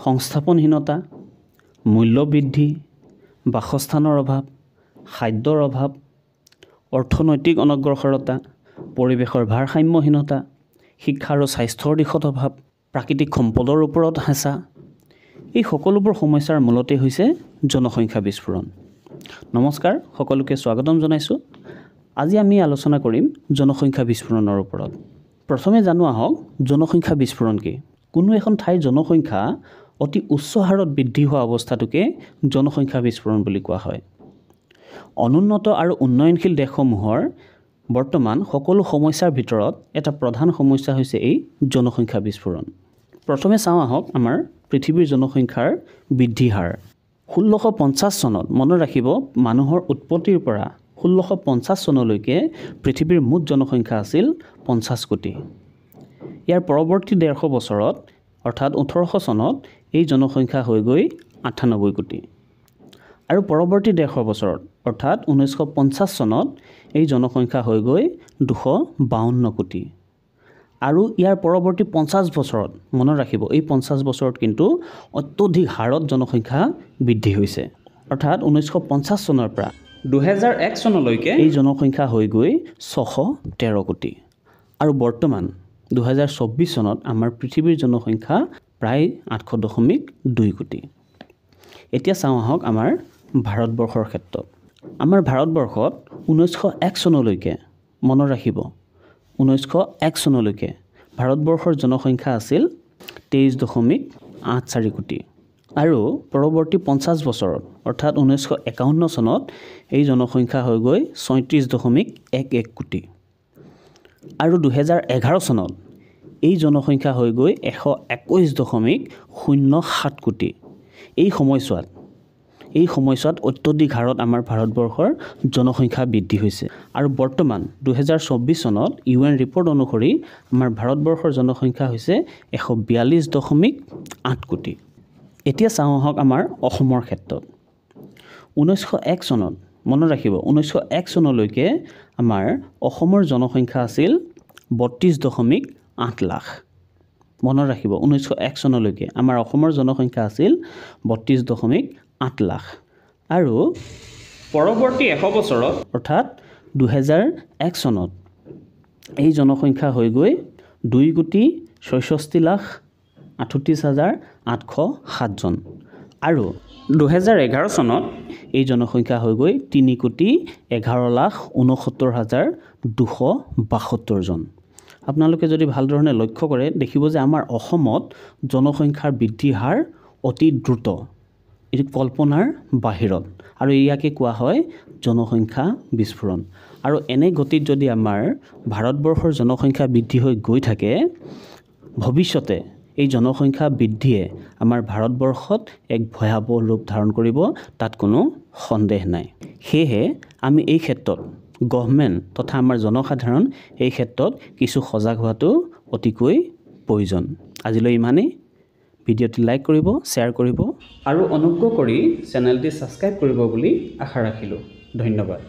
সংস্থাপনহীনতা, মূল্যবৃদ্ধি, বাসস্থানৰ অভাৱ, খাদ্যৰ অভাৱ, অৰ্থনৈতিক অনগ্ৰসৰতা, পৰিৱেশৰ ভাৰসাম্যহীনতা, শিক্ষা আৰু স্বাস্থ্যৰ দিশত অভাৱ, প্ৰাকৃতিক সম্পদৰ ওপৰত হেঁচা, এই সকলোবোৰ সমস্যাৰ মূলতে হৈছে জনসংখ্যা বিস্ফোৰণ। নমস্কাৰ, সকলোকে স্বাগতম জনাইছোঁ। আজি আমি আলোচনা কৰিম জনসংখ্যা বিস্ফোৰণৰ ওপৰত। প্ৰথমে জানো আহক জনসংখ্যা বিস্ফোৰণ কি। কোনো এখন ঠাইৰ জনসংখ্যা অতি উচ্চ হাৰত বৃদ্ধি হোৱা অৱস্থাটোকে জনসংখ্যা বিস্ফোৰণ বুলি কোৱা হয়। অনুন্নত আৰু উন্নয়নশীল দেশসমূহৰ বৰ্তমান সকলো সমস্যাৰ ভিতৰত এটা প্ৰধান সমস্যা হৈছে এই জনসংখ্যা বিস্ফোৰণ। প্ৰথমে চাওঁ আহক আমাৰ পৃথিৱীৰ জনসংখ্যাৰ বৃদ্ধি হাৰ। 1650 চনত মনত ৰাখিব, মানুহৰ উৎপত্তিৰ পৰা 1650 চনলৈকে পৃথিৱীৰ মুঠ জনসংখ্যা আছিল 50 কোটি। ইয়াৰ পৰৱৰ্তী 150 বছৰত অৰ্থাৎ 1800 চনত এই জনসংখ্যা হৈ গৈ 98 কোটি। আৰু পৰৱৰ্তী 150 বছৰত অৰ্থাৎ 1950 চনত এই জনসংখ্যা হৈ গৈ 252 কোটি। আৰু ইয়াৰ পৰৱৰ্তী 50 বছৰত মনত ৰাখিব, এই 50 বছৰত কিন্তু অত্যধিক হাৰত জনসংখ্যা বৃদ্ধি হৈছে। অৰ্থাৎ 1950 চনৰ পৰা 2001 চনলৈকে এই জনসংখ্যা হৈ গৈ 613 কোটি। আৰু বৰ্তমান 2024 চনত আমাৰ পৃথিৱীৰ জনসংখ্যা প্ৰায় 800.2 কোটি। এতিয়া চাওঁ আহক আমাৰ ভাৰতবৰ্ষৰ ক্ষেত্ৰত। আমাৰ ভাৰতবৰ্ষত 1901 চনলৈকে মনত ৰাখিব, 1901 চনলৈকে ভাৰতবৰ্ষৰ জনসংখ্যা আছিল 23.84 কোটি। আৰু পৰৱৰ্তী 50 বছৰত অৰ্থাৎ 1951 চনত এই জনসংখ্যা হৈ গৈ 37.11 কোটি। আৰু 2011 চনত এই জনসংখ্যা হৈ গৈ 121.07 কোটি। এই সময়ছোৱাত অত্যধিক হাৰত আমাৰ ভাৰতবৰ্ষৰ জনসংখ্যা বৃদ্ধি হৈছে। আৰু বৰ্তমান 2024 চনত UN ৰিপৰ্ট অনুসৰি আমাৰ ভাৰতবৰ্ষৰ জনসংখ্যা হৈছে 142.8 কোটি। এতিয়া চাওঁ আহক আমাৰ অসমৰ ক্ষেত্ৰত। 1901 চনত মনত ৰাখিব, 1901 চনলৈকে আমাৰ অসমৰ জনসংখ্যা আছিল 32.8 লাখ। মনত ৰাখিব, 1901 চনলৈকে আমাৰ অসমৰ জনসংখ্যা আছিল 32.8 লাখ। আৰু পৰৱৰ্তী 100 বছৰত অৰ্থাৎ 2001 চনত এই জনসংখ্যা হৈ গৈ 2,64,38,807 জন। আৰু 2011 চনত এই জনসংখ্যা হৈ গৈ 3,11,69,272 জন। আপোনালোকে যদি ভাল ধৰণে লক্ষ্য কৰে দেখিব যে আমাৰ অসমত জনসংখ্যাৰ বৃদ্ধিৰ হাৰ অতি দ্ৰুত, এইটো কল্পনাৰ বাহিৰত। আৰু ইয়াকে কোৱা হয় জনসংখ্যা বিস্ফোৰণ। আৰু এনে গতিত যদি আমাৰ ভাৰতবৰ্ষৰ জনসংখ্যা বৃদ্ধি হৈ গৈ থাকে, ভৱিষ্যতে এই জনসংখ্যা বৃদ্ধিয়ে আমাৰ ভাৰতবৰ্ষত এক ভয়াৱহ ৰূপ ধাৰণ কৰিব, তাত কোনো সন্দেহ নাই। সেয়েহে আমি এই ক্ষেত্ৰত গভৰ্ণমেণ্ট তথা আমাৰ জনসাধাৰণ এই ক্ষেত্ৰত কিছু সজাগ হোৱাটো অতিকৈ প্ৰয়োজন। আজিলৈ ইমানেই। ভিডিঅ'টি লাইক কৰিব, শ্বেয়াৰ কৰিব আৰু অনুগ্ৰহ কৰি চেনেলটি ছাবস্ক্ৰাইব কৰিব বুলি আশা ৰাখিলোঁ। ধন্যবাদ।